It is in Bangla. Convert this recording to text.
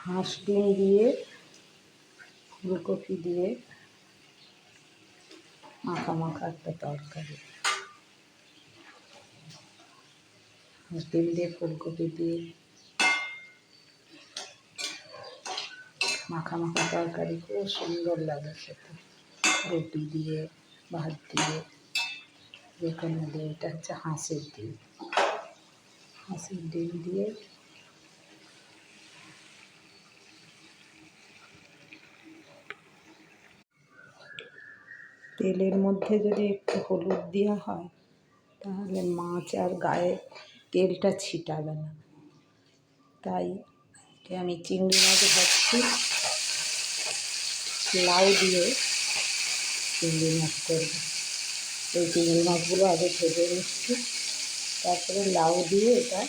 হাঁস ডিম দিয়ে ফুলকপি দিয়ে মাখা মাখা একটা তরকারি। হাঁস ডিম দিয়ে ফুলকপি দিয়ে মাখা মাখা তরকারি খুব সুন্দর লাগে খেতে, রুটি দিয়ে ভাত দিয়ে যে কোনো দিয়ে। এটা হচ্ছে হাঁসের ডিম। হাঁসের ডিম দিয়ে তেলের মধ্যে যদি একটু হলুদ দেওয়া হয় তাহলে মাছ আর গায়ে তেলটা ছিটাবে না। তাই আমি চিংড়ি মাছ ভাজছি, লাউ দিয়ে চিংড়ি মাছ করব। এই চিংড়ি মাছগুলো আগে ভেজে নিচ্ছি, তারপরে লাউ দিয়ে এটা